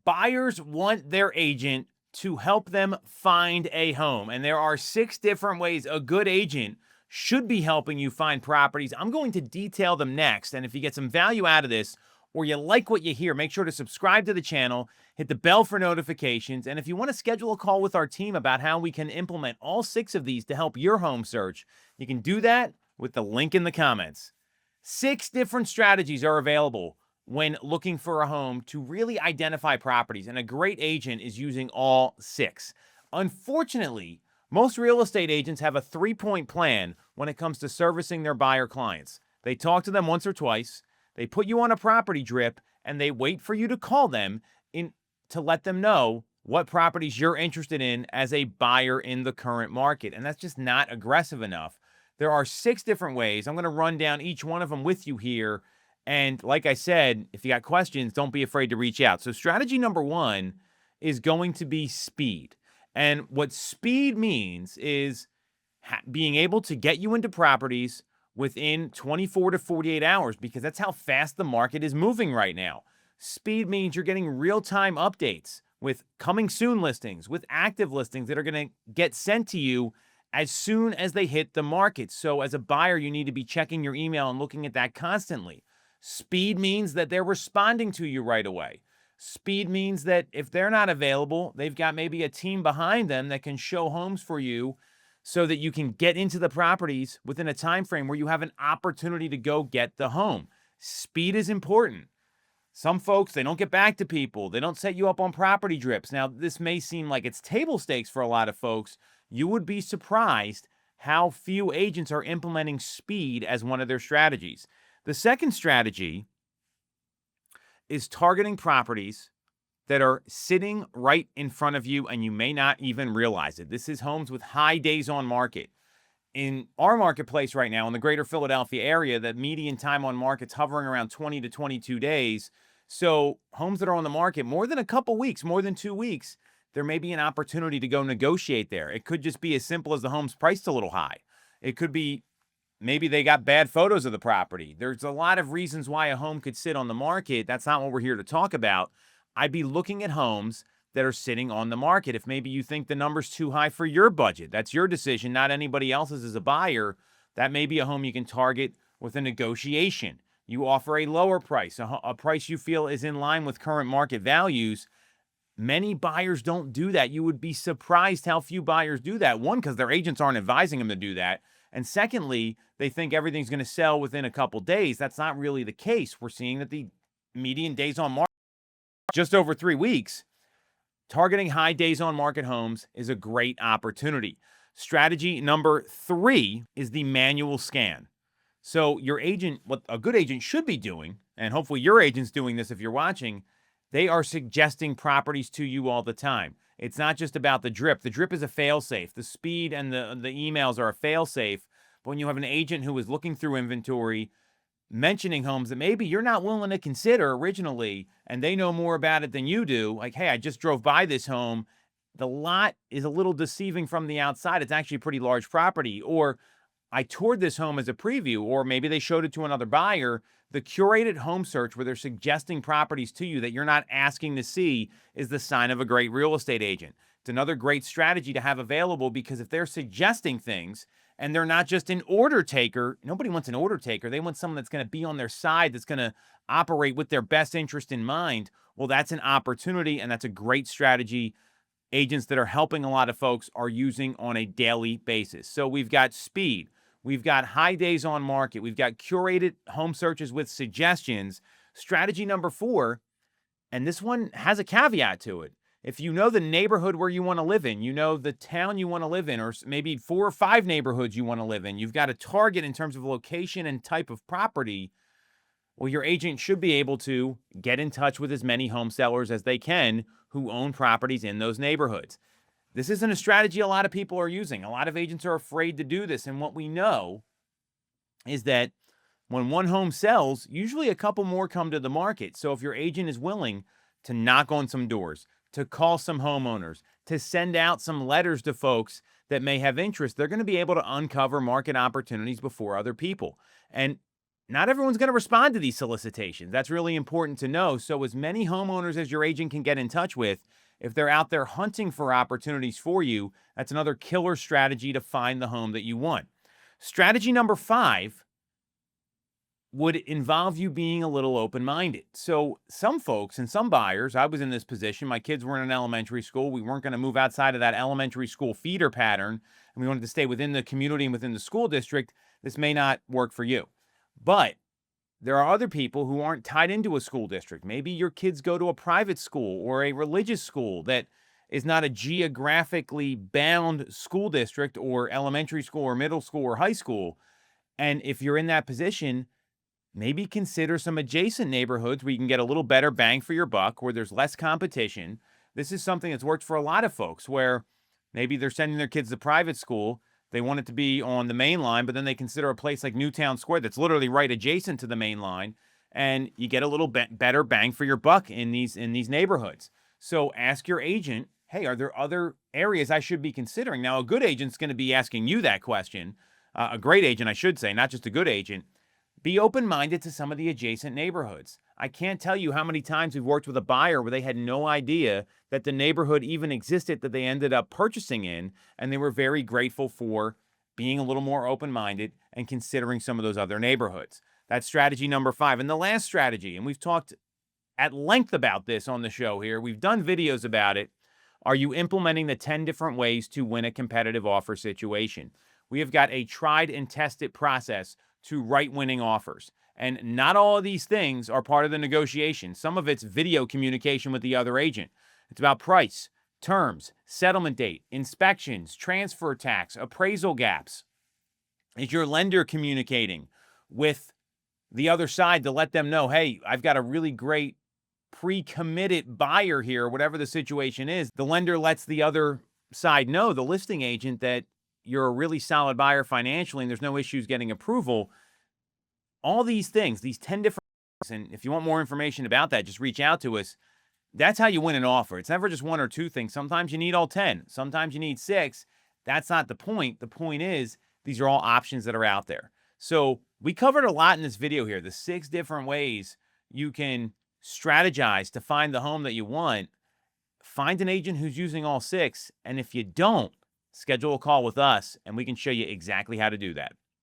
Buyers want their agent to help them find a home. And there are 6 different ways a good agent should be helping you find properties. I'm going to detail them next. And if you get some value out of this or you like what you hear, make sure to subscribe to the channel, hit the bell for notifications. And if you want to schedule a call with our team about how we can implement all 6 of these to help your home search, you can do that with the link in the comments. 6 different strategies are available when looking for a home to really identify properties, and a great agent is using all 6. Unfortunately, most real estate agents have a 3-point plan when it comes to servicing their buyer clients. They talk to them once or twice, they put you on a property drip, and they wait for you to call them to let them know what properties you're interested in as a buyer in the current market. And that's just not aggressive enough. There are 6 different ways. I'm going to run down each one of them with you here. And like I said, if you got questions, don't be afraid to reach out. So strategy number 1 is going to be speed. And what speed means is being able to get you into properties within 24 to 48 hours, because that's how fast the market is moving right now. Speed means you're getting real-time updates with coming soon listings, with active listings that are going to get sent to you as soon as they hit the market. So as a buyer, you need to be checking your email and looking at that constantly. Speed means that they're responding to you right away. Speed means that if they're not available, they've got maybe a team behind them that can show homes for you so that you can get into the properties within a time frame where you have an opportunity to go get the home. Speed is important. Some folks, they don't get back to people. They don't set you up on property drips. Now, this may seem like it's table stakes for a lot of folks. You would be surprised how few agents are implementing speed as one of their strategies. The second strategy is targeting properties that are sitting right in front of you and you may not even realize it. This is homes with high days on market. In our marketplace right now, in the greater Philadelphia area, the median time on market's hovering around 20 to 22 days. So homes that are on the market more than a couple weeks, more than 2 weeks, there may be an opportunity to go negotiate there. It could just be as simple as the home's priced a little high. It could be maybe they got bad photos of the property. There's a lot of reasons why a home could sit on the market. That's not what we're here to talk about. I'd be looking at homes that are sitting on the market. If maybe you think the number's too high for your budget, that's your decision, not anybody else's as a buyer. That may be a home you can target with a negotiation. You offer a lower price, a price you feel is in line with current market values. Many buyers don't do that. You would be surprised how few buyers do that. One, because their agents aren't advising them to do that. And secondly, they think everything's going to sell within a couple days. That's not really the case. We're seeing that the median days on market just over 3 weeks. Targeting high days on market homes is a great opportunity. Strategy number 3 is the manual scan. So your agent, what a good agent should be doing, and hopefully your agent's doing this if you're watching, they are suggesting properties to you all the time. It's not just about the drip. The drip is a fail-safe. The speed and the emails are a fail-safe. But when you have an agent who is looking through inventory, mentioning homes that maybe you're not willing to consider originally, and they know more about it than you do, like, hey, I just drove by this home. The lot is a little deceiving from the outside. It's actually a pretty large property. Or I toured this home as a preview, or maybe they showed it to another buyer. The curated home search where they're suggesting properties to you that you're not asking to see is the sign of a great real estate agent. It's another great strategy to have available, because if they're suggesting things and they're not just an order taker, nobody wants an order taker. They want someone that's going to be on their side, that's going to operate with their best interest in mind. Well, that's an opportunity, and that's a great strategy agents that are helping a lot of folks are using on a daily basis. So we've got speed. We've got high days on market. We've got curated home searches with suggestions. Strategy number 4, and this one has a caveat to it. If you know the neighborhood where you want to live in, you know the town you want to live in, or maybe 4 or 5 neighborhoods you want to live in, you've got a target in terms of location and type of property, well, your agent should be able to get in touch with as many home sellers as they can who own properties in those neighborhoods. This isn't a strategy a lot of people are using. A lot of agents are afraid to do this. And what we know is that when one home sells, usually a couple more come to the market. So if your agent is willing to knock on some doors, to call some homeowners, to send out some letters to folks that may have interest, they're going to be able to uncover market opportunities before other people. And not everyone's going to respond to these solicitations. That's really important to know. So, as many homeowners as your agent can get in touch with, if they're out there hunting for opportunities for you, that's another killer strategy to find the home that you want. Strategy number 5 would involve you being a little open minded. So, some folks and some buyers, I was in this position. My kids were in an elementary school. We weren't going to move outside of that elementary school feeder pattern, and we wanted to stay within the community and within the school district. This may not work for you. But there are other people who aren't tied into a school district. Maybe your kids go to a private school or a religious school that is not a geographically bound school district or elementary school or middle school or high school. And if you're in that position, maybe consider some adjacent neighborhoods where you can get a little better bang for your buck, where there's less competition. This is something that's worked for a lot of folks where maybe they're sending their kids to private school. They want it to be on the main line, but then they consider a place like Newtown Square that's literally right adjacent to the main line, and you get a little bit better bang for your buck in these neighborhoods. So ask your agent, hey, are there other areas I should be considering? Now, a good agent's going to be asking you that question. A great agent, I should say, not just a good agent. Be open-minded to some of the adjacent neighborhoods. I can't tell you how many times we've worked with a buyer where they had no idea that the neighborhood even existed that they ended up purchasing in, and they were very grateful for being a little more open-minded and considering some of those other neighborhoods. That's strategy number 5. And the last strategy, and we've talked at length about this on the show here. We've done videos about it. Are you implementing the 10 different ways to win a competitive offer situation? We have got a tried and tested process to write winning offers. And not all of these things are part of the negotiation. Some of it's video communication with the other agent. It's about price, terms, settlement date, inspections, transfer tax, appraisal gaps. Is your lender communicating with the other side to let them know, hey, I've got a really great pre-committed buyer here, whatever the situation is? The lender lets the other side know, the listing agent, that you're a really solid buyer financially and there's no issues getting approval. All these things, these 10 different things, and if you want more information about that, just reach out to us. That's how you win an offer. It's never just one or two things. Sometimes you need all 10. Sometimes you need 6. That's not the point. The point is these are all options that are out there. So we covered a lot in this video here, the 6 different ways you can strategize to find the home that you want. Find an agent who's using all 6. And if you don't, schedule a call with us and we can show you exactly how to do that.